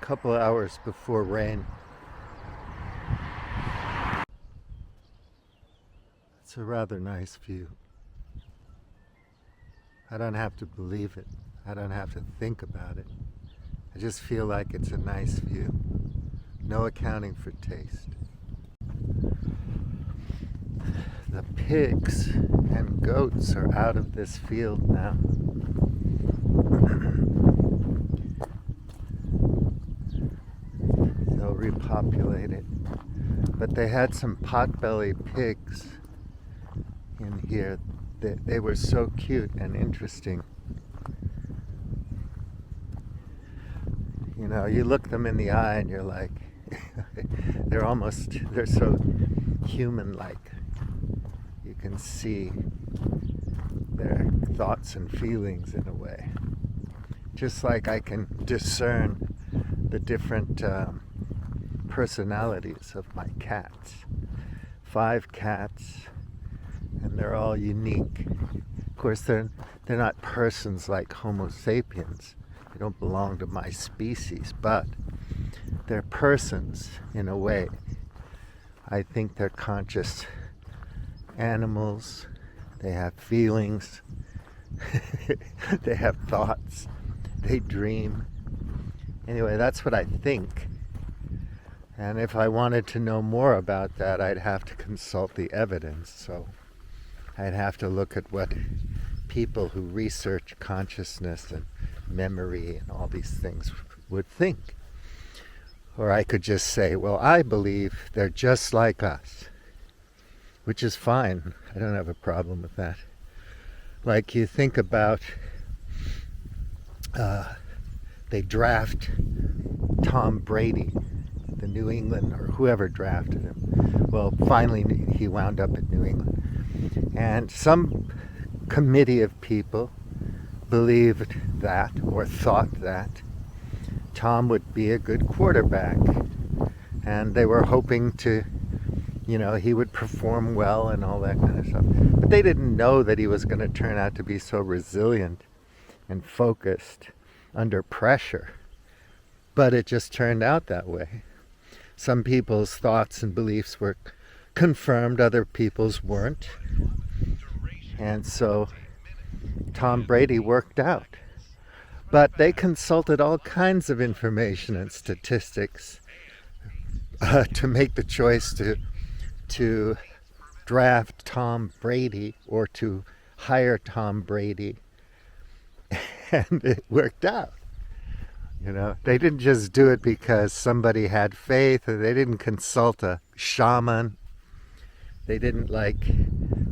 couple of hours before rain. It's a rather nice view. I don't have to believe it. I don't have to think about it. I just feel like it's a nice view. No accounting for taste. The pigs and goats are out of this field now. They'll repopulate it. But they had some potbelly pigs in here. They were so cute and interesting. You know, you look them in the eye and you're like, they're so human-like. You can see their thoughts and feelings in a way. Just like I can discern the different personalities of my cats. 5 cats, and they're all unique. Of course, they're not persons like Homo sapiens. They don't belong to my species, but they're persons in a way. I think they're conscious animals. They have feelings. They have thoughts. They dream. Anyway, that's what I think. And if I wanted to know more about that, I'd have to consult the evidence. So I'd have to look at what people who research consciousness and memory and all these things would think. Or I could just say, well, I believe they're just like us, which is fine. I don't have a problem with that. Like you think about, they draft Tom Brady, the New England, or whoever drafted him. Well, finally he wound up at New England. And some committee of people believed that, or thought that, Tom would be a good quarterback. And they were hoping to, he would perform well and all that kind of stuff. But they didn't know that he was going to turn out to be so resilient and focused under pressure. But it just turned out that way. Some people's thoughts and beliefs were confirmed, other people's weren't. And so Tom Brady worked out. But they consulted all kinds of information and statistics to make the choice to draft Tom Brady or to hire Tom Brady. And it worked out. They didn't just do it because somebody had faith, or they didn't consult a shaman. They didn't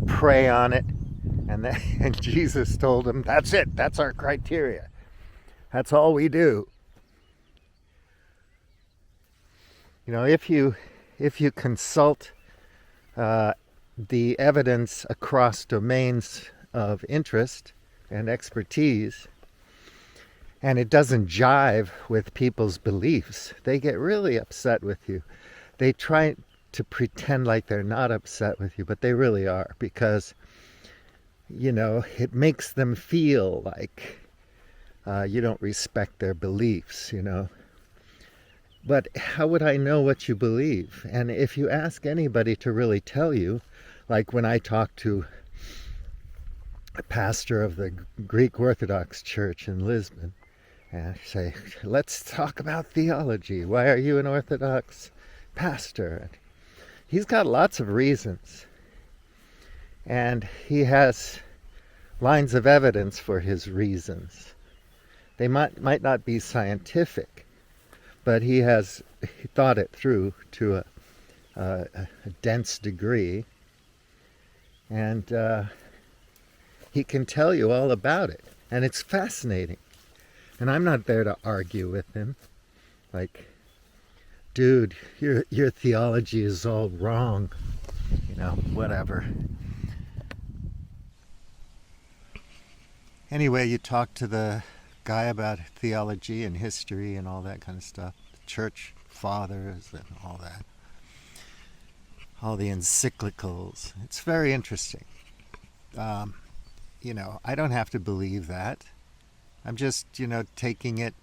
pray on it. And Jesus told them, that's it, that's our criteria. That's all we do. If you consult the evidence across domains of interest and expertise, and it doesn't jive with people's beliefs, they get really upset with you. They try to pretend like they're not upset with you, but they really are, because, it makes them feel like you don't respect their beliefs, But how would I know what you believe? And if you ask anybody to really tell you, like when I talk to a pastor of the Greek Orthodox Church in Lisbon, and I say, let's talk about theology. Why are you an Orthodox pastor? And he's got lots of reasons. And he has lines of evidence for his reasons. They might not be scientific, but he thought it through to a dense degree. And he can tell you all about it. And it's fascinating. And I'm not there to argue with him. Dude, your theology is all wrong. Whatever. Anyway, you talk to the guy about theology and history and all that kind of stuff. The church fathers and all that. All the encyclicals. It's very interesting. I don't have to believe that. I'm just, taking it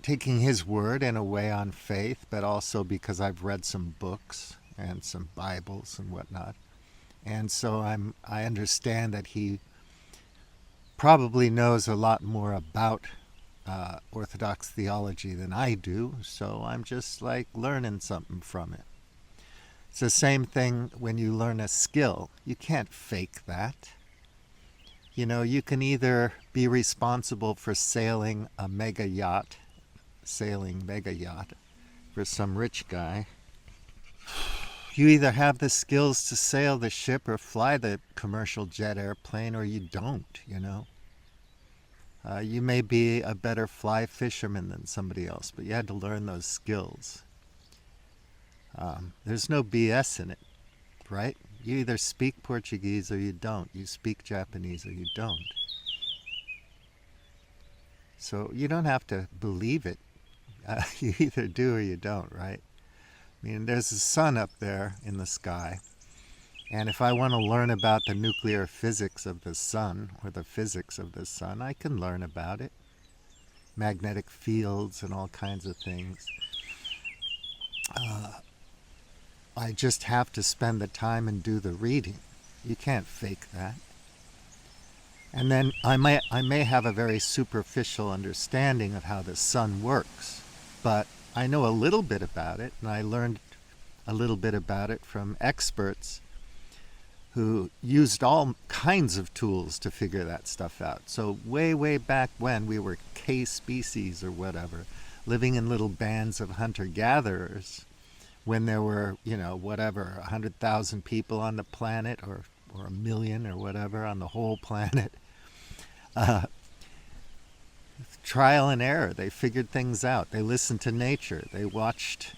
taking his word in a way on faith, but also because I've read some books and some Bibles and whatnot. And so I understand that he probably knows a lot more about Orthodox theology than I do, so I'm just like learning something from it. It's the same thing when you learn a skill. You can't fake that. You know, you can either be responsible for sailing mega yacht for some rich guy. You either have the skills to sail the ship or fly the commercial jet airplane, or you don't, you know. You may be a better fly fisherman than somebody else, but you had to learn those skills. There's no BS in it, right? You either speak Portuguese or you don't. You speak Japanese or you don't. So you don't have to believe it. You either do or you don't, right? I mean, there's a sun up there in the sky. And if I want to learn about the nuclear physics of the sun, or the physics of the sun, I can learn about it. Magnetic fields and all kinds of things. I just have to spend the time and do the reading. You can't fake that. And then I may have a very superficial understanding of how the sun works, but I know a little bit about it, and I learned a little bit about it from experts who used all kinds of tools to figure that stuff out. So way back when we were K species or whatever, living in little bands of hunter-gatherers, when there were, 100,000 people on the planet, or a million or whatever on the whole planet, trial and error, they figured things out. They listened to nature. They watched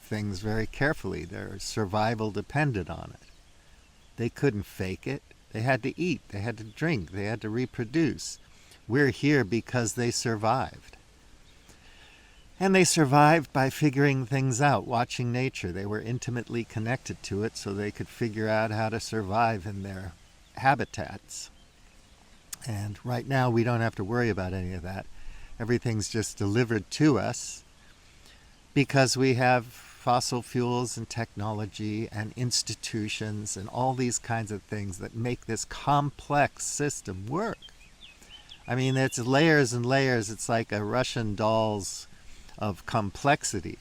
things very carefully. Their survival depended on it. They couldn't fake it. They had to eat. They had to drink. They had to reproduce. We're here because they survived. And they survived by figuring things out, watching nature. They were intimately connected to it, so they could figure out how to survive in their habitats. And right now we don't have to worry about any of that. Everything's just delivered to us because we have fossil fuels and technology and institutions and all these kinds of things that make this complex system work. I mean, it's layers and layers. It's like a Russian doll's of complexity.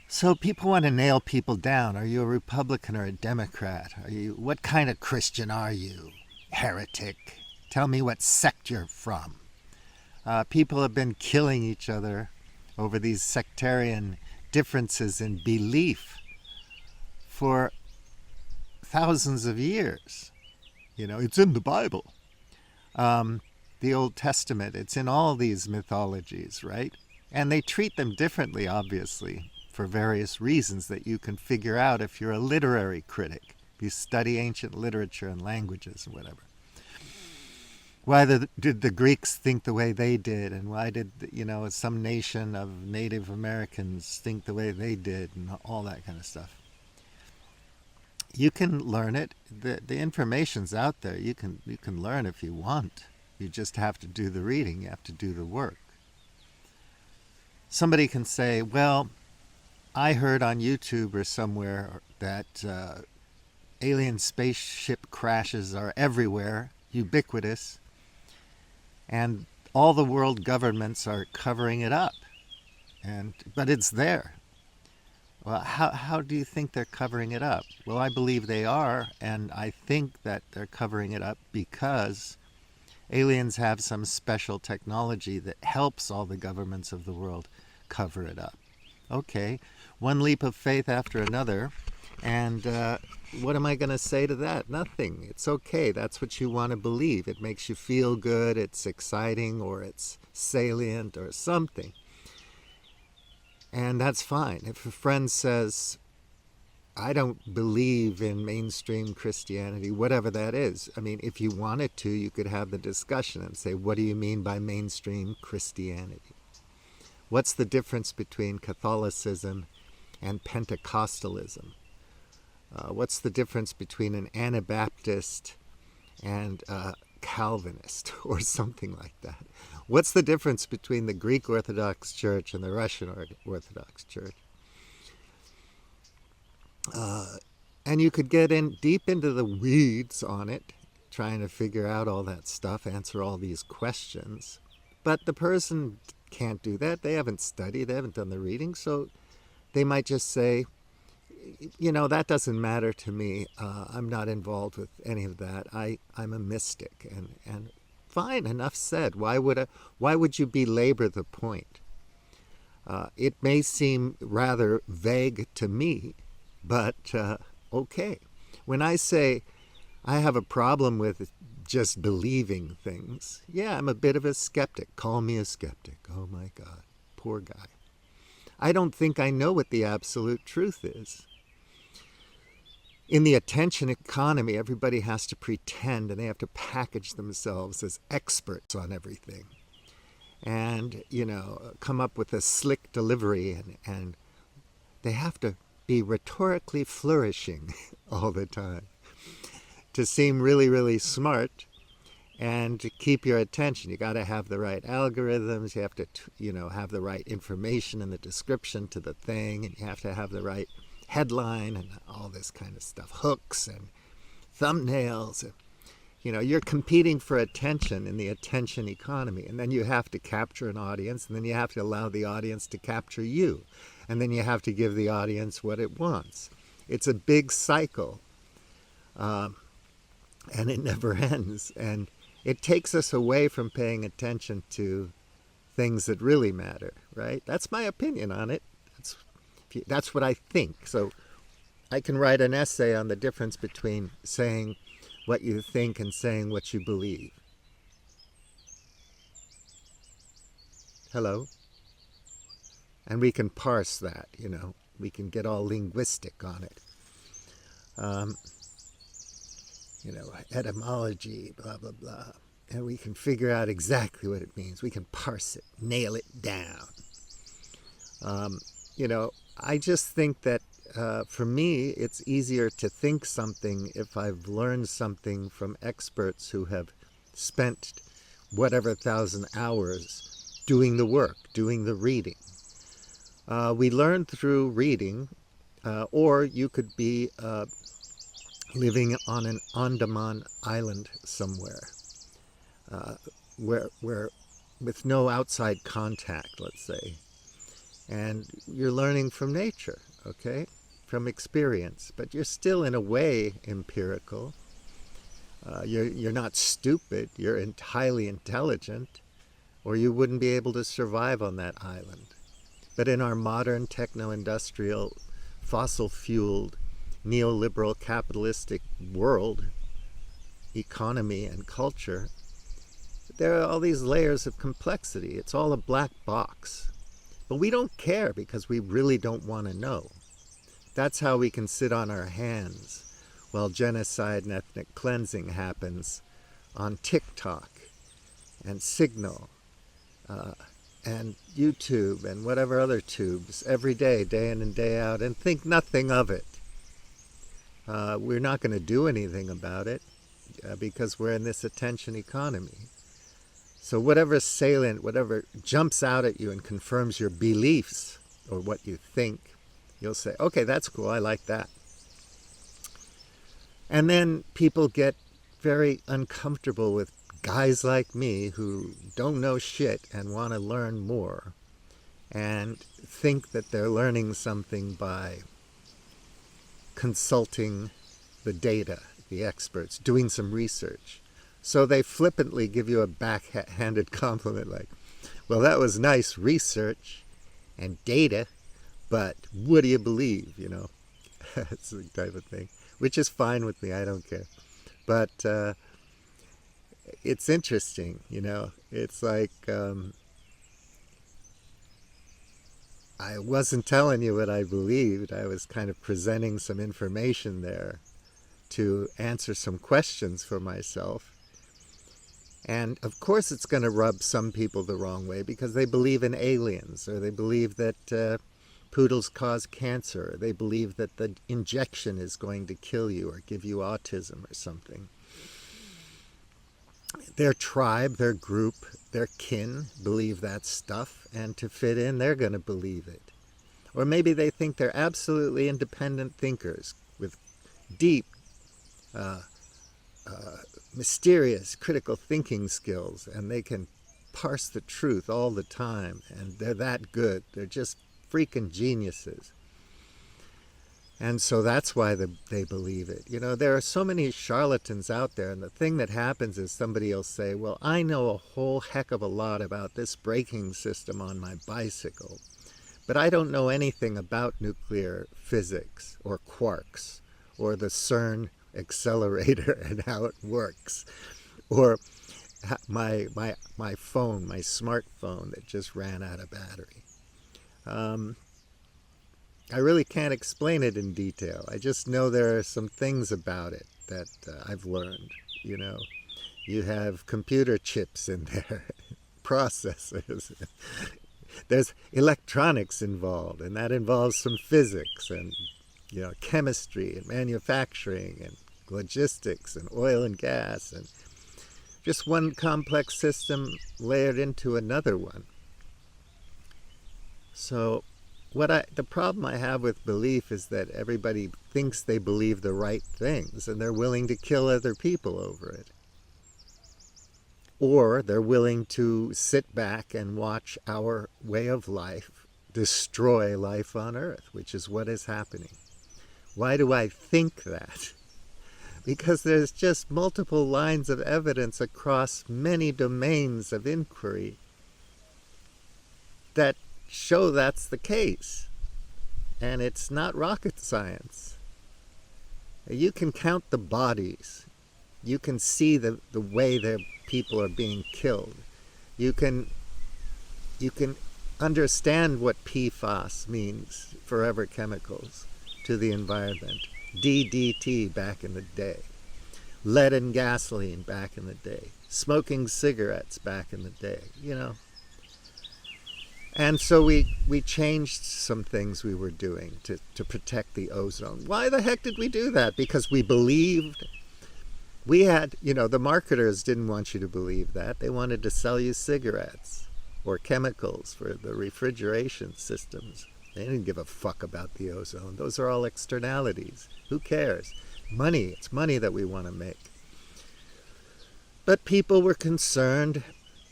So people want to nail people down. Are you a Republican or a Democrat? What kind of Christian are you? Heretic. Tell me what sect you're from. People have been killing each other over these sectarian differences in belief for thousands of years. It's in the Bible. The Old Testament, it's in all these mythologies, right? And they treat them differently, obviously, for various reasons that you can figure out if you're a literary critic, if you study ancient literature and languages and whatever. Why did the Greeks think the way they did, and why did, some nation of Native Americans think the way they did, and all that kind of stuff. You can learn it. The information's out there. You can learn if you want. You just have to do the reading. You have to do the work. Somebody can say, well, I heard on YouTube or somewhere that alien spaceship crashes are everywhere, ubiquitous, and all the world governments are covering it up. But it's there. Well, how do you think they're covering it up? Well, I believe they are, and I think that they're covering it up because aliens have some special technology that helps all the governments of the world cover it up. Okay, one leap of faith after another, and what am I going to say to that? Nothing. It's okay. That's what you want to believe. It makes you feel good, it's exciting, or it's salient, or something. And that's fine. If a friend says, I don't believe in mainstream Christianity, whatever that is. I mean, if you wanted to, you could have the discussion and say, what do you mean by mainstream Christianity? What's the difference between Catholicism and Pentecostalism? What's the difference between an Anabaptist and a Calvinist or something like that? What's the difference between the Greek Orthodox Church and the Russian Orthodox Church? And you could get in deep into the weeds on it, trying to figure out all that stuff, answer all these questions. But the person can't do that. They haven't studied, they haven't done the reading, so they might just say, that doesn't matter to me. I'm not involved with any of that. I'm a mystic, and fine, enough said. Why would you belabor the point? It may seem rather vague to me, but okay. When I say I have a problem with just believing things, yeah, I'm a bit of a skeptic. Call me a skeptic. Oh my God, poor guy. I don't think I know what the absolute truth is. In the attention economy, everybody has to pretend, and they have to package themselves as experts on everything. And, come up with a slick delivery, and they have to be rhetorically flourishing all the time to seem really, really smart and to keep your attention. You got to have the right algorithms. You have to, have the right information in the description to the thing, and you have to have the right headline and all this kind of stuff, hooks and thumbnails. You're competing for attention in the attention economy, and then you have to capture an audience, and then you have to allow the audience to capture you, and then you have to give the audience what it wants. It's a big cycle, and it never ends, and it takes us away from paying attention to things that really matter, right? That's my opinion on it. That's what I think. So I can write an essay on the difference between saying what you think and saying what you believe. Hello? And we can parse that, we can get all linguistic on it. Etymology, blah, blah, blah. And we can figure out exactly what it means. We can parse it, nail it down. I just think that for me, it's easier to think something if I've learned something from experts who have spent whatever 1,000 hours doing the work, doing the reading. We learn through reading, or you could be living on an Andaman island somewhere, where with no outside contact, let's say. And you're learning from nature, okay? From experience. But you're still, in a way, empirical. You're not stupid. You're highly intelligent, or you wouldn't be able to survive on that island. But in our modern techno-industrial, fossil-fueled, neoliberal, capitalistic world, economy and culture, there are all these layers of complexity. It's all a black box. But we don't care because we really don't want to know. That's how we can sit on our hands while genocide and ethnic cleansing happens on TikTok and Signal and YouTube and whatever other tubes every day, day in and day out, and think nothing of it. We're not going to do anything about it because we're in this attention economy. So whatever's salient, whatever jumps out at you and confirms your beliefs or what you think, you'll say, okay, that's cool, I like that. And then people get very uncomfortable with guys like me who don't know shit and want to learn more and think that they're learning something by consulting the data, the experts, doing some research. So they flippantly give you a backhanded compliment like, well, that was nice research and data, but what do you believe, That's the type of thing, which is fine with me, I don't care. But it's interesting, It's like I wasn't telling you what I believed. I was kind of presenting some information there to answer some questions for myself. And of course it's going to rub some people the wrong way because they believe in aliens, or they believe that poodles cause cancer, or they believe that the injection is going to kill you or give you autism or something. their tribe, their group, their kin believe that stuff, and to fit in, they're going to believe it. Or maybe they think they're absolutely independent thinkers with deep, uh, mysterious, critical thinking skills, and they can parse the truth all the time, and they're that good. They're just freaking geniuses. And so that's why they believe it. You know, there are so many charlatans out there, and the thing that happens is somebody will say, well, I know a whole heck of a lot about this braking system on my bicycle, but I don't know anything about nuclear physics or quarks or the CERN accelerator and how it works, or my phone, my smartphone that just ran out of battery. I really can't explain it in detail. I just know there are some things about it that I've learned. You know, you have computer chips in there, processors. There's electronics involved, and that involves some physics and, you know, chemistry and manufacturing and logistics and oil and gas, and just one complex system layered into another one. So the problem I have with belief is that everybody thinks they believe the right things, and they're willing to kill other people over it. Or they're willing to sit back and watch our way of life destroy life on Earth, which is what is happening. Why do I think that? Because there's just multiple lines of evidence across many domains of inquiry that show that's the case. And it's not rocket science. You can count the bodies. You can see the way their people are being killed. You can understand what PFAS means, forever chemicals, to the environment. DDT back in the day. Lead in gasoline back in the day. Smoking cigarettes back in the day, you know. And so we changed some things we were doing to protect the ozone. Why the heck did we do that? Because we believed. We had, you know, the marketers didn't want you to believe that. They wanted to sell you cigarettes or chemicals for the refrigeration systems. They didn't give a fuck about the ozone. Those are all externalities. Who cares? Money. It's money that we want to make. But people were concerned,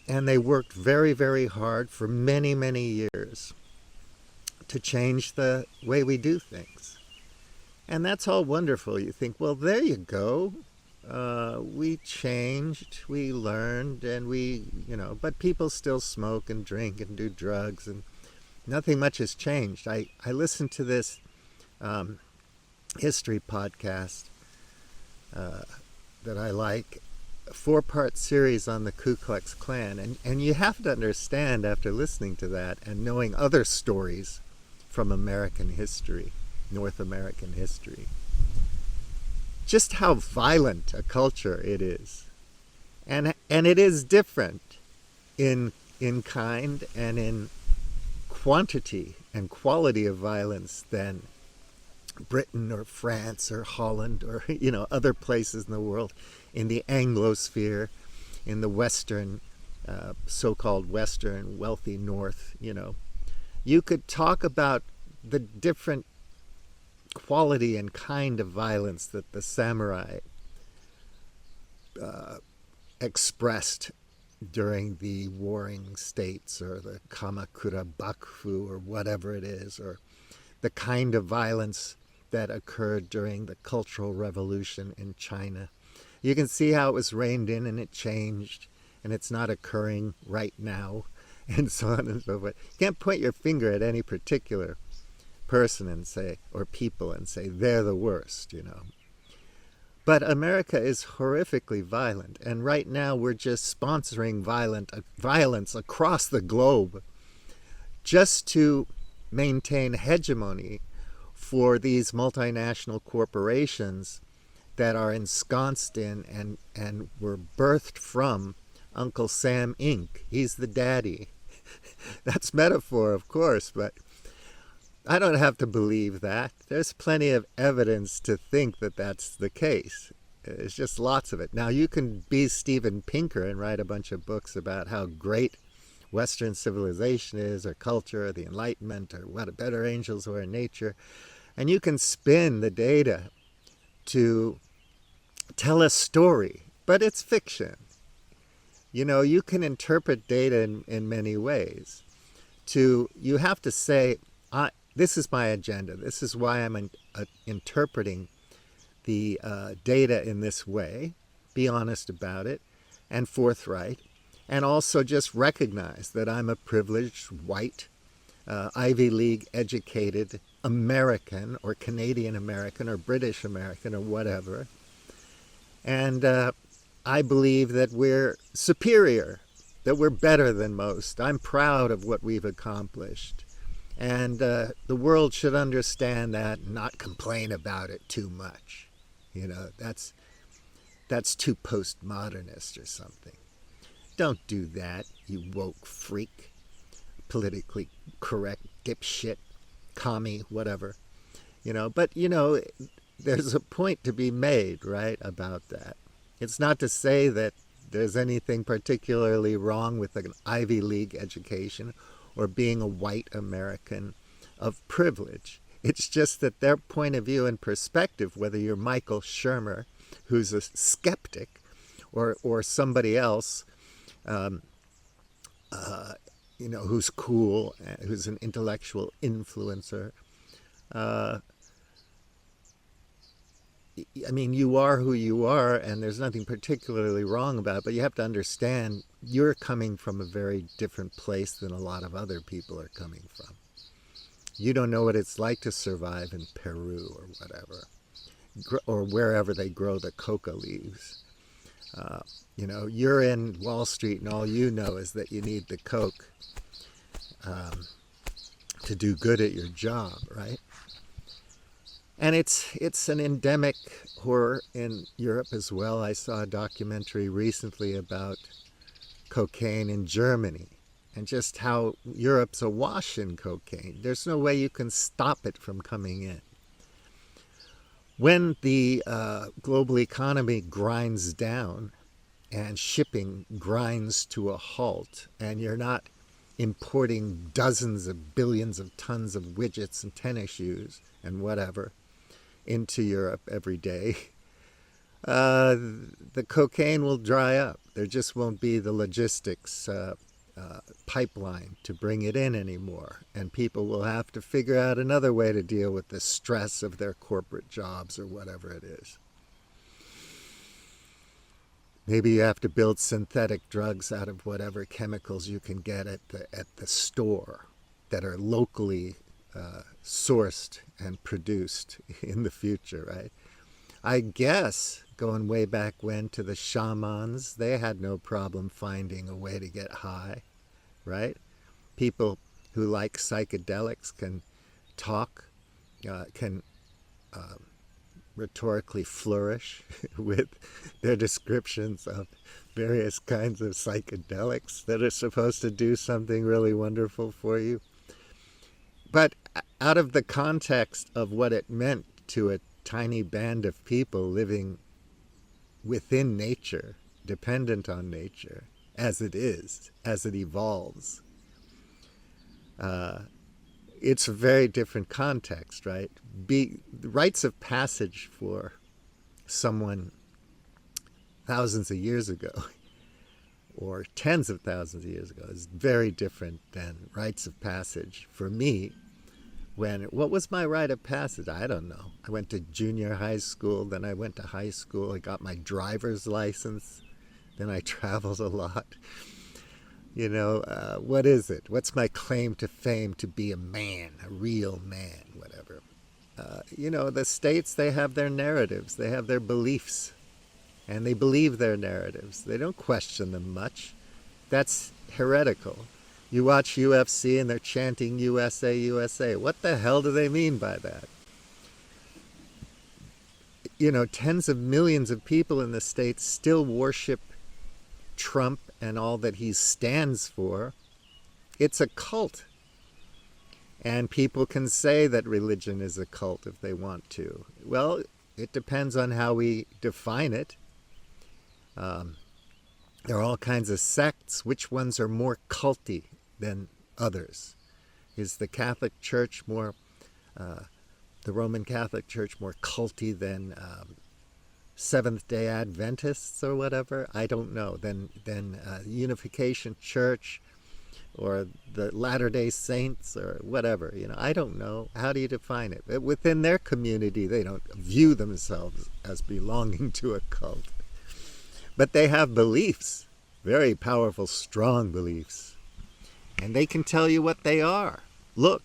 and they worked very, very hard for many, many years to change the way we do things. And that's all wonderful. You think, well, there you go. We changed, we learned, and but people still smoke and drink and do drugs, and nothing much has changed. I listened to this history podcast that I like, a 4-part series on the Ku Klux Klan, and you have to understand after listening to that and knowing other stories from American history, North American history, just how violent a culture it is. And it is different in kind and in quantity and quality of violence than Britain or France or Holland or, you know, other places in the world, in the Anglosphere, in the Western, so-called Western wealthy North, you know. You could talk about the different quality and kind of violence that the samurai expressed during the warring states, or the Kamakura Bakufu, or whatever it is, or the kind of violence that occurred during the Cultural Revolution in China. You can see how it was reined in and it changed, and it's not occurring right now, and so on and so forth. You can't point your finger at any particular person and say, or people, and say they're the worst, you know. But America is horrifically violent, and right now we're just sponsoring violence across the globe just to maintain hegemony for these multinational corporations that are ensconced in and were birthed from Uncle Sam Inc. He's the daddy. That's metaphor, of course, but I don't have to believe that. There's plenty of evidence to think that that's the case. There's just lots of it. Now, you can be Steven Pinker and write a bunch of books about how great Western civilization is, or culture, or the Enlightenment, or what better angels were in nature. And you can spin the data to tell a story, but it's fiction. You can interpret data in many ways. You have to say, this is my agenda. This is why I'm interpreting the data in this way. Be honest about it and forthright. And also just recognize that I'm a privileged, white, Ivy League educated American, or Canadian American, or British American, or whatever. And I believe that we're superior, that we're better than most. I'm proud of what we've accomplished. And the world should understand that and not complain about it too much. That's too postmodernist or something. Don't do that, you woke freak, politically correct dipshit, commie, whatever. But there's a point to be made, right, about that. It's not to say that there's anything particularly wrong with an Ivy League education or being a white American of privilege. It's just that their point of view and perspective, whether you're Michael Shermer, who's a skeptic, or somebody else, who's cool, who's an intellectual influencer. You are who you are, and there's nothing particularly wrong about it, but you have to understand you're coming from a very different place than a lot of other people are coming from. You don't know what it's like to survive in Peru or whatever, or wherever they grow the coca leaves. You're in Wall Street, and all you know is that you need the coke to do good at your job, right? And it's an endemic horror in Europe as well. I saw a documentary recently about cocaine in Germany and just how Europe's awash in cocaine. There's no way you can stop it from coming in. When the global economy grinds down and shipping grinds to a halt, and you're not importing dozens of billions of tons of widgets and tennis shoes and whatever into Europe every day, the cocaine will dry up. There just won't be the logistics pipeline to bring it in anymore. And people will have to figure out another way to deal with the stress of their corporate jobs or whatever it is. Maybe you have to build synthetic drugs out of whatever chemicals you can get at the store that are locally sourced and produced in the future, right? I guess, going way back when to the shamans, they had no problem finding a way to get high, right? People who like psychedelics can talk, can rhetorically flourish with their descriptions of various kinds of psychedelics that are supposed to do something really wonderful for you. But out of the context of what it meant to a tiny band of people living within nature, dependent on nature, as it is, as it evolves, it's a very different context, right? Rites of passage for someone thousands of years ago or tens of thousands of years ago is very different than rites of passage for me. What was my rite of passage? I don't know. I went to junior high school, then I went to high school, I got my driver's license, then I traveled a lot. What is it? What's my claim to fame to be a man, a real man, whatever? The states, they have their narratives, they have their beliefs, and they believe their narratives. They don't question them much. That's heretical. You watch UFC and they're chanting USA, USA. What the hell do they mean by that? Tens of millions of people in the States still worship Trump and all that he stands for. It's a cult. And people can say that religion is a cult if they want to. Well, It depends on how we define it. There are all kinds of sects. Which ones are more culty than others? Is the Catholic Church more, the Roman Catholic Church more culty than Seventh-day Adventists or whatever? I don't know. Then Unification Church or the Latter-day Saints or whatever. I don't know. How do you define it? Within their community, they don't view themselves as belonging to a cult. But they have beliefs, very powerful, strong beliefs. And they can tell you what they are. Look,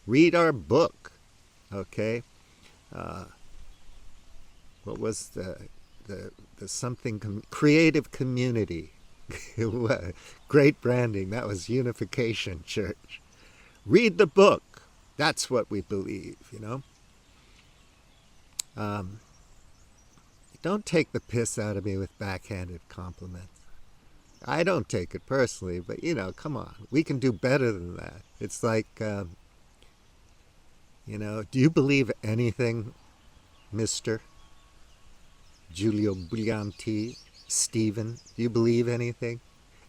read our book, okay? What was the something, creative community. Great branding. That was Unification Church. Read the book. That's what we believe, Don't take the piss out of me with backhanded compliments. I don't take it personally, but come on. We can do better than that. It's like, do you believe anything, Mr. Giulio Buglianti? Stephen, do you believe anything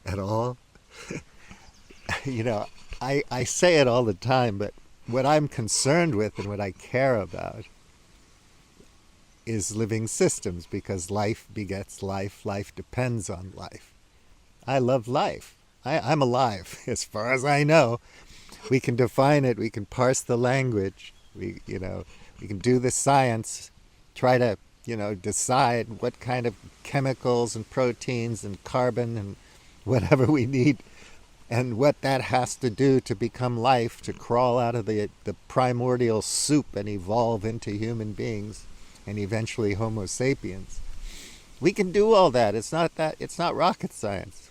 at all? I say it all the time, but what I'm concerned with and what I care about is living systems, because life begets life. Life depends on life. I love life. I'm alive, as far as I know. We can define it. We can parse the language. We can do the science, try to decide what kind of chemicals and proteins and carbon and whatever we need, and what that has to do to become life, to crawl out of the primordial soup and evolve into human beings and eventually Homo sapiens. We can do all that. It's not rocket science.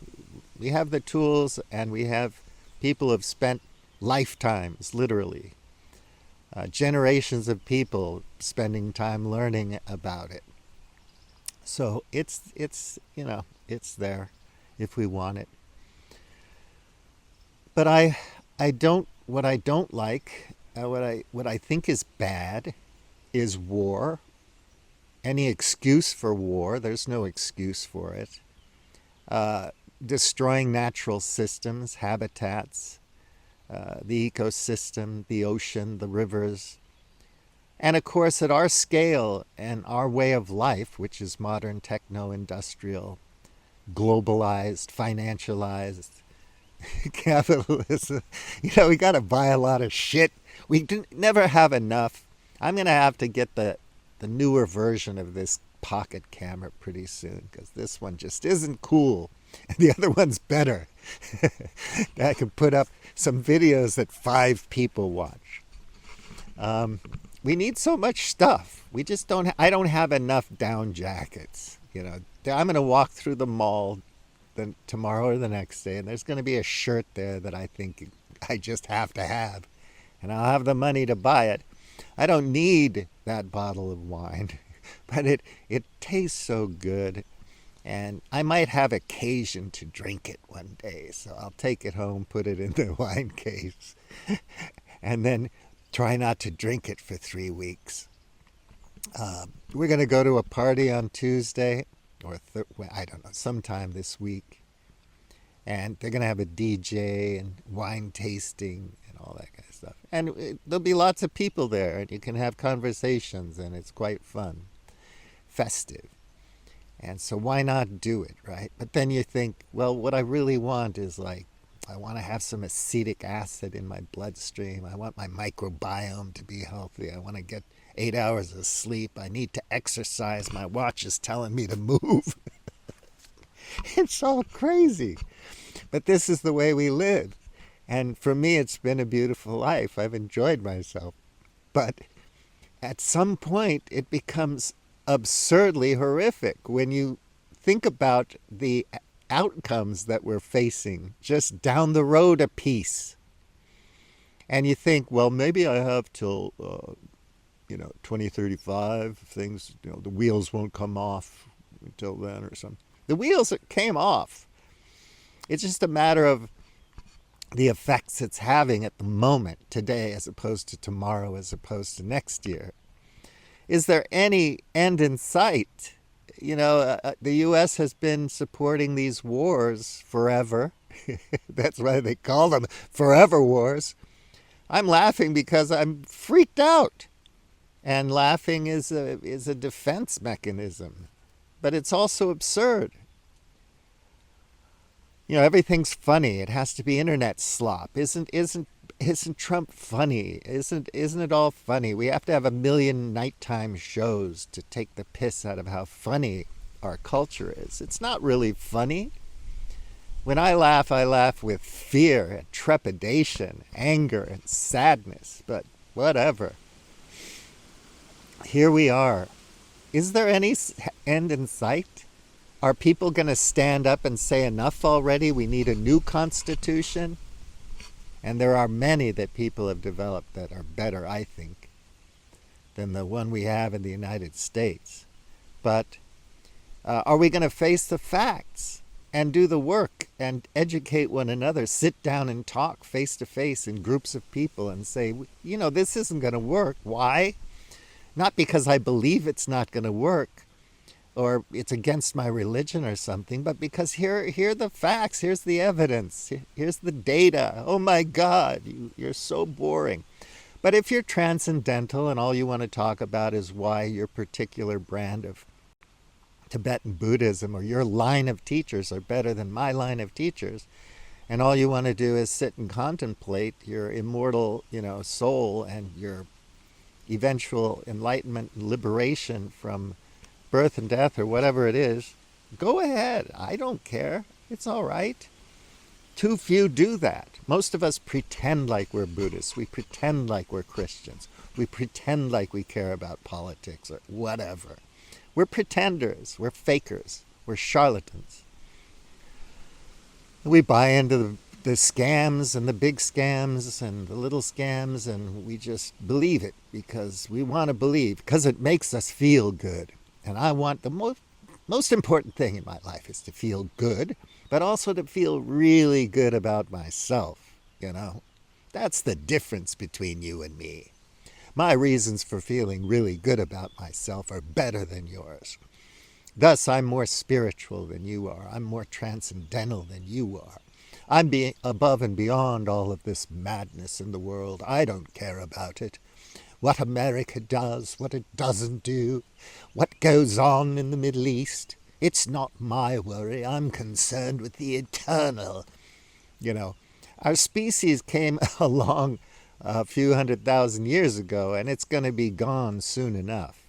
We have the tools, and we have people who have spent lifetimes, literally, generations of people spending time learning about it. So it's there if we want it. But what I don't like, what I think is bad, is war. Any excuse for war? There's no excuse for it. Destroying natural systems, habitats, the ecosystem, the ocean, the rivers. And of course, at our scale and our way of life, which is modern, techno-industrial, globalized, financialized capitalism, we got to buy a lot of shit. We never have enough. I'm going to have to get the newer version of this pocket camera pretty soon, because this one just isn't cool. And the other one's better. I can put up some videos that 5 people watch. We need so much stuff. We just don't. I don't have enough down jackets. I'm going to walk through the mall tomorrow or the next day, and there's going to be a shirt there that I think I just have to have, and I'll have the money to buy it. I don't need that bottle of wine, but it tastes so good. And I might have occasion to drink it one day, so I'll take it home, put it in the wine case, and then try not to drink it for 3 weeks. We're going to go to a party on Tuesday, or I don't know, sometime this week. And they're going to have a DJ and wine tasting and all that kind of stuff. And there'll be lots of people there, and you can have conversations, and it's quite fun, festive. And so why not do it, right? But then you think, well, what I really want is I want to have some acetic acid in my bloodstream. I want my microbiome to be healthy. I want to get 8 hours of sleep. I need to exercise. My watch is telling me to move. It's all crazy. But this is the way we live. And for me, it's been a beautiful life. I've enjoyed myself. But at some point, it becomes absurdly horrific when you think about the outcomes that we're facing just down the road a piece. And you think, well, maybe I have till 2035. Things, the wheels won't come off until then or something. The wheels came off. It's just a matter of the effects it's having at the moment, today, as opposed to tomorrow, as opposed to next year. Is there any end in sight? The U.S. has been supporting these wars forever. That's why they call them forever wars. I'm laughing because I'm freaked out. And laughing is a defense mechanism. But it's also absurd. Everything's funny. It has to be internet slop. Isn't Trump funny? Isn't it all funny? We have to have a million nighttime shows to take the piss out of how funny our culture is. It's not really funny. When I laugh with fear and trepidation, anger and sadness, but whatever. Here we are. Is there any end in sight? Are people going to stand up and say enough already? We need a new constitution? And there are many that people have developed that are better, I think, than the one we have in the United States. But are we going to face the facts and do the work and educate one another, sit down and talk face to face in groups of people and say, this isn't going to work. Why? Not because I believe it's not going to work or it's against my religion or something, but because here are the facts, here's the evidence, here's the data. Oh my God, you're so boring. But if you're transcendental and all you want to talk about is why your particular brand of Tibetan Buddhism or your line of teachers are better than my line of teachers, and all you want to do is sit and contemplate your immortal, soul and your eventual enlightenment and liberation from birth and death or whatever it is, go ahead. I don't care. It's all right. Too few do that. Most of us pretend like we're Buddhists. We pretend like we're Christians. We pretend like we care about politics or whatever. We're pretenders. We're fakers. We're charlatans. We buy into the scams and the big scams and the little scams, and we just believe it because we want to believe, because it makes us feel good. And I want the most important thing in my life is to feel good, but also to feel really good about myself, That's the difference between you and me. My reasons for feeling really good about myself are better than yours. Thus, I'm more spiritual than you are. I'm more transcendental than you are. I'm being above and beyond all of this madness in the world. I don't care about it. What America does, what it doesn't do, what goes on in the Middle East. It's not my worry. I'm concerned with the eternal. Our species came along a few 100,000 years ago, and it's going to be gone soon enough.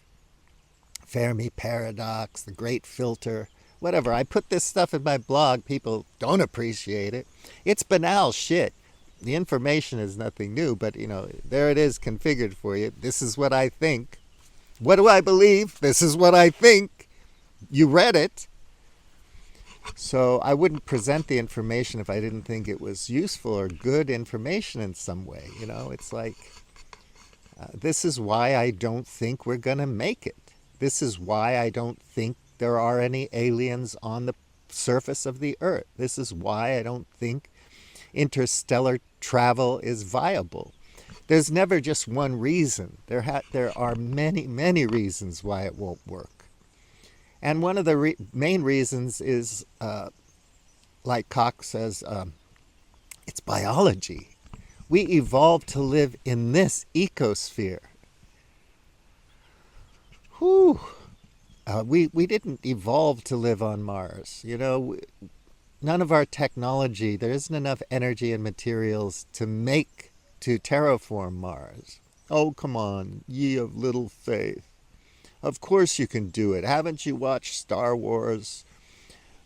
Fermi paradox, the great filter, whatever. I put this stuff in my blog. People don't appreciate it. It's banal shit. The information is nothing new, but, there it is configured for you. This is what I think. What do I believe? This is what I think. You read it. So I wouldn't present the information if I didn't think it was useful or good information in some way. It's like, this is why I don't think we're going to make it. This is why I don't think there are any aliens on the surface of the earth. This is why I don't think interstellar travel is viable. There's never just one reason. There are many, many reasons why it won't work. And one of the main reasons is, like Cox says, it's biology. We evolved to live in this ecosphere. Whew. We didn't evolve to live on Mars. None of our technology, there isn't enough energy and materials to terraform Mars. Oh, come on, ye of little faith. Of course you can do it. Haven't you watched Star Wars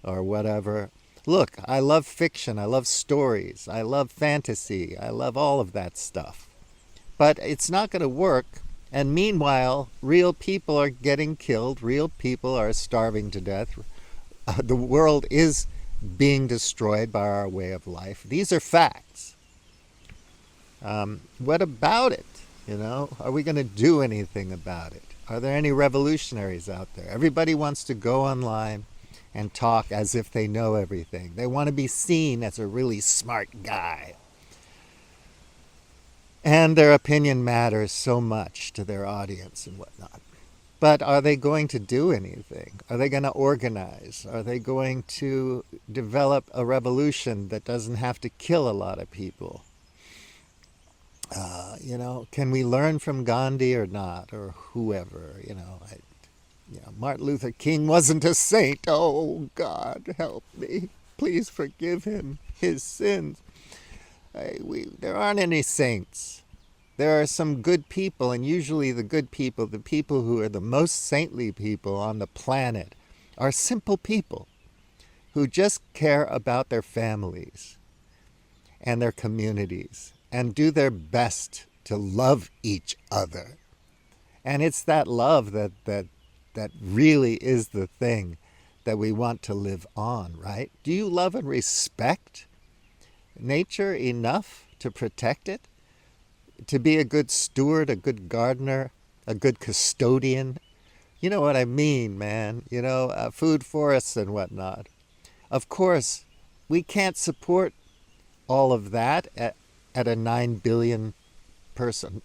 or whatever? Look, I love fiction. I love stories. I love fantasy. I love all of that stuff. But it's not going to work. And meanwhile, real people are getting killed. Real people are starving to death. The world is being destroyed by our way of life. These are facts. What about it? Are we going to do anything about it? Are there any revolutionaries out there? Everybody wants to go online and talk as if they know everything. They want to be seen as a really smart guy. And their opinion matters so much to their audience and whatnot. But are they going to do anything? Are they going to organize? Are they going to develop a revolution that doesn't have to kill a lot of people? Can we learn from Gandhi or not, or whoever? Martin Luther King wasn't a saint. Oh, God, help me. Please forgive him his sins. There aren't any saints. There are some good people, and usually the good people, the people who are the most saintly people on the planet, are simple people who just care about their families and their communities and do their best to love each other. And it's that love that really is the thing that we want to live on, right? Do you love and respect nature enough to protect it? To be a good steward, a good gardener, a good custodian? You know what I mean, man. Food forests and whatnot. Of course, we can't support all of that at a 9 billion person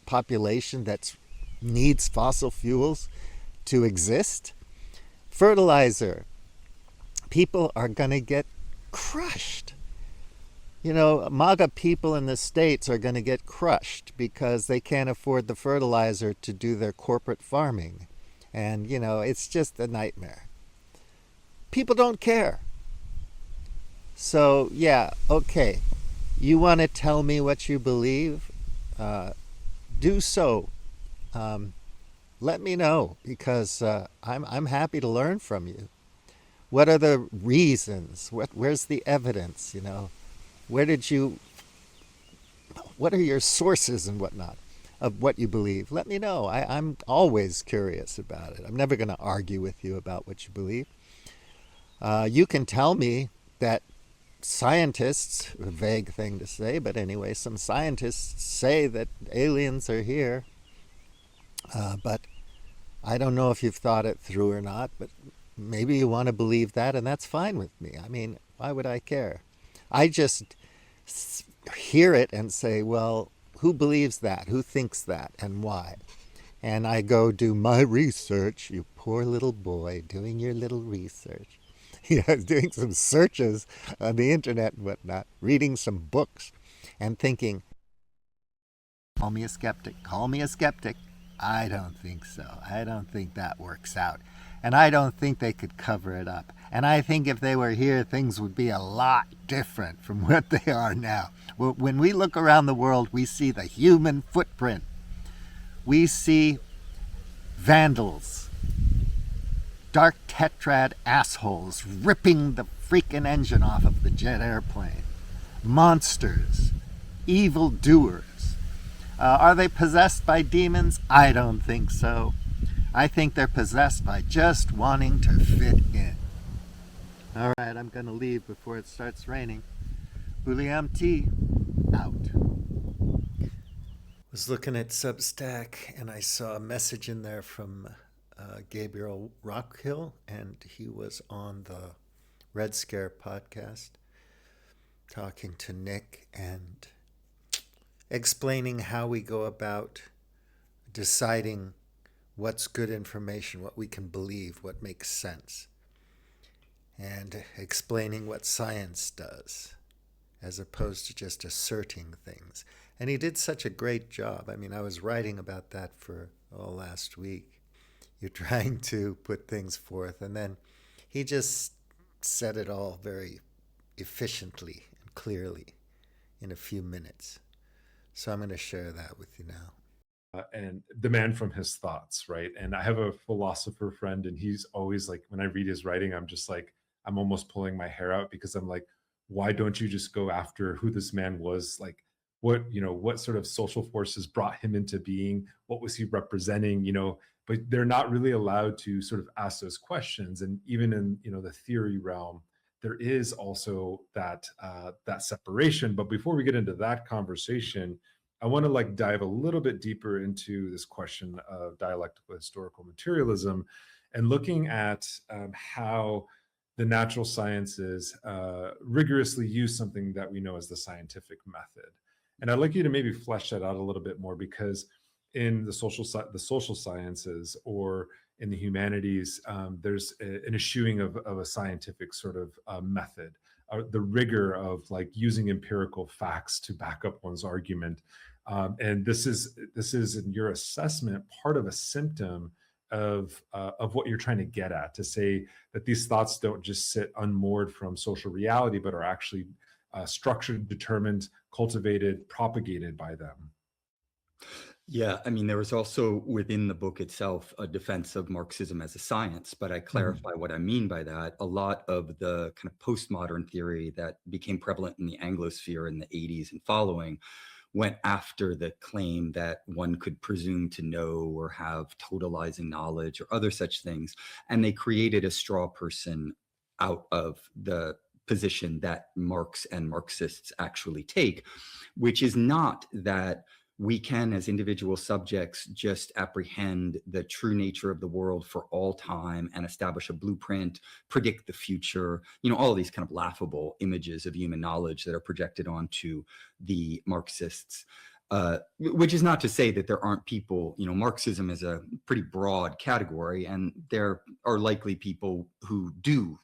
population that needs fossil fuels to exist. Fertilizer. People are going to get crushed. MAGA people in the States are going to get crushed because they can't afford the fertilizer to do their corporate farming. And, it's just a nightmare. People don't care. So, yeah, okay. You want to tell me what you believe? Do so. Let me know, because I'm happy to learn from you. What are the reasons? Where's the evidence? What are your sources and whatnot of what you believe? Let me know. I'm always curious about it. I'm never going to argue with you about what you believe. You can tell me that scientists, a vague thing to say, but anyway, some scientists say that aliens are here. But I don't know if you've thought it through or not, but maybe you want to believe that, and that's fine with me. I mean, why would I care? I just hear it and say, well, who believes that? Who thinks that? And why? And I go do my research. You poor little boy doing your little research. Doing some searches on the internet and whatnot, reading some books and thinking, call me a skeptic, call me a skeptic. I don't think so. I don't think that works out. And I don't think they could cover it up. And I think if they were here, things would be a lot different from what they are now. When we look around the world, we see the human footprint. We see vandals, dark tetrad assholes ripping the freaking engine off of the jet airplane, monsters, evil doers. Are they possessed by demons? I don't think so. I think they're possessed by just wanting to fit in. All right, I'm going to leave before it starts raining. William T. out. Was looking at Substack and I saw a message in there from Gabriel Rockhill, and he was on the Red Scare podcast talking to Nick and explaining how we go about deciding what's good information, what we can believe, what makes sense, and explaining what science does as opposed to just asserting things. And he did such a great job. I mean, I was writing about that for last week. You're trying to put things forth, and then he just said it all very efficiently and clearly in a few minutes. So I'm going to share that with you now. And demand from his thoughts, right? And I have a philosopher friend, and he's always like, when I read his writing, I'm just like, I'm almost pulling my hair out, because I'm like, why don't you just go after who this man was? Like, what sort of social forces brought him into being? What was he representing? But they're not really allowed to sort of ask those questions. And even in, the theory realm, there is also that separation. But before we get into that conversation, I want to dive a little bit deeper into this question of dialectical historical materialism, and looking at how the natural sciences rigorously use something that we know as the scientific method. And I'd like you to maybe flesh that out a little bit more, because in the social sciences or in the humanities, there's an eschewing of a scientific sort of method, the rigor of like using empirical facts to back up one's argument. And this is in your assessment part of a symptom of what you're trying to get at, to say that these thoughts don't just sit unmoored from social reality, but are actually structured, determined, cultivated, propagated by them. Yeah, I mean, there was also within the book itself a defense of Marxism as a science, but I clarify what I mean by that. A lot of the kind of postmodern theory that became prevalent in the Anglosphere in the 80s and following went after the claim that one could presume to know or have totalizing knowledge or other such things. And they created a straw person out of the position that Marx and Marxists actually take, which is not that we can, as individual subjects, just apprehend the true nature of the world for all time and establish a blueprint, predict the future, all of these kind of laughable images of human knowledge that are projected onto the Marxists. Which is not to say that there aren't people, Marxism is a pretty broad category, and there are likely people who do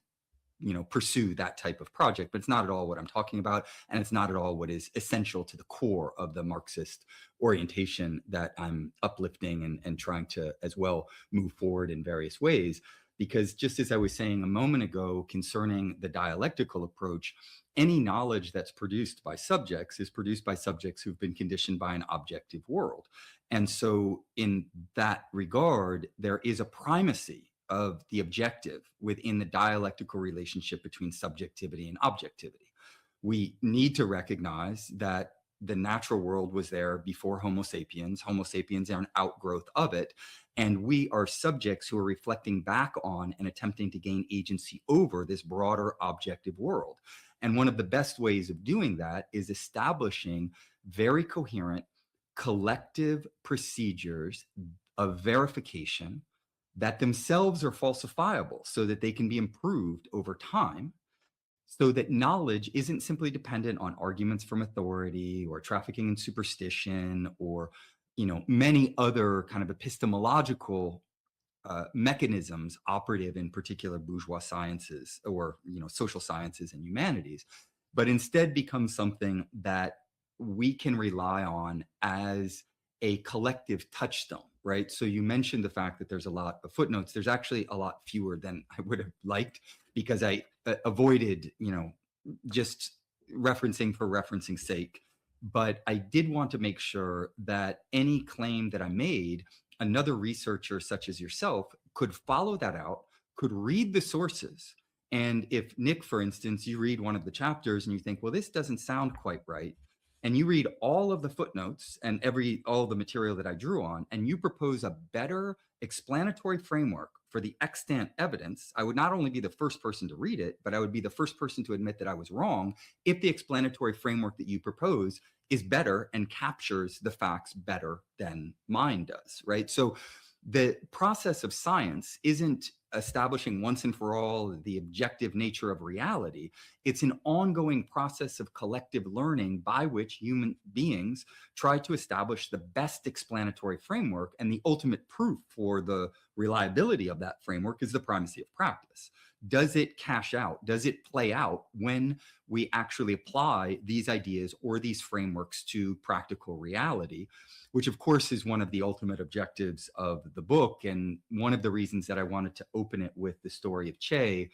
pursue that type of project, but it's not at all what I'm talking about. And it's not at all what is essential to the core of the Marxist orientation that I'm uplifting and trying to as well move forward in various ways. Because just as I was saying a moment ago concerning the dialectical approach, any knowledge that's produced by subjects is produced by subjects who've been conditioned by an objective world. And so in that regard, there is a primacy of the objective within the dialectical relationship between subjectivity and objectivity. We need to recognize that the natural world was there before Homo sapiens. Homo sapiens are an outgrowth of it. And we are subjects who are reflecting back on and attempting to gain agency over this broader objective world. And one of the best ways of doing that is establishing very coherent collective procedures of verification that themselves are falsifiable so that they can be improved over time, so that knowledge isn't simply dependent on arguments from authority or trafficking in superstition or many other kind of epistemological mechanisms operative in particular bourgeois sciences or social sciences and humanities, but instead becomes something that we can rely on as a collective touchstone, right? So you mentioned the fact that there's a lot of footnotes. There's actually a lot fewer than I would have liked, because I avoided, just referencing for referencing sake. But I did want to make sure that any claim that I made, another researcher such as yourself could follow that out, could read the sources. And if Nick, for instance, you read one of the chapters and you think, well, this doesn't sound quite right, and you read all of the footnotes and all the material that I drew on, and you propose a better explanatory framework for the extant evidence, I would not only be the first person to read it, but I would be the first person to admit that I was wrong if the explanatory framework that you propose is better and captures the facts better than mine does, right? So the process of science isn't establishing once and for all the objective nature of reality. It's an ongoing process of collective learning by which human beings try to establish the best explanatory framework, and the ultimate proof for the reliability of that framework is the primacy of practice. Does it cash out? Does it play out when we actually apply these ideas or these frameworks to practical reality? Which of course is one of the ultimate objectives of the book. And one of the reasons that I wanted to open it with the story of Che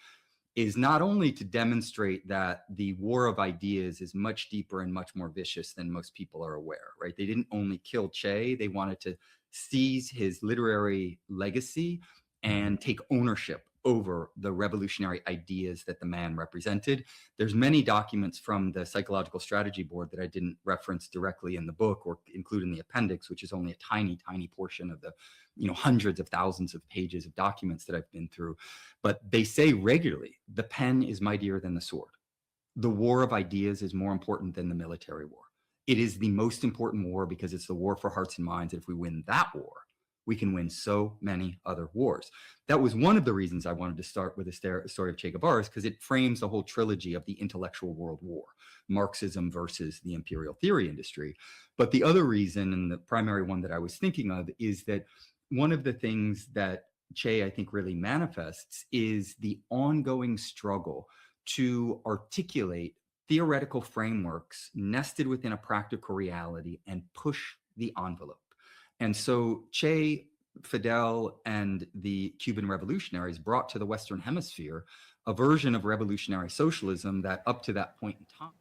is not only to demonstrate that the war of ideas is much deeper and much more vicious than most people are aware, right? They didn't only kill Che, they wanted to seize his literary legacy and take ownership over the revolutionary ideas that the man represented. There's many documents from the Psychological Strategy Board that I didn't reference directly in the book or include in the appendix, which is only a tiny, tiny portion of the hundreds of thousands of pages of documents that I've been through. But they say regularly, the pen is mightier than the sword. The war of ideas is more important than the military war. It is the most important war because it's the war for hearts and minds. And if we win that war, we can win so many other wars. That was one of the reasons I wanted to start with the story of Che Guevara, because it frames the whole trilogy of the intellectual world war, Marxism versus the imperial theory industry. But the other reason, and the primary one that I was thinking of, is that one of the things that Che, I think, really manifests is the ongoing struggle to articulate theoretical frameworks nested within a practical reality and push the envelope. And so Che, Fidel, and the Cuban revolutionaries brought to the Western Hemisphere a version of revolutionary socialism that up to that point in time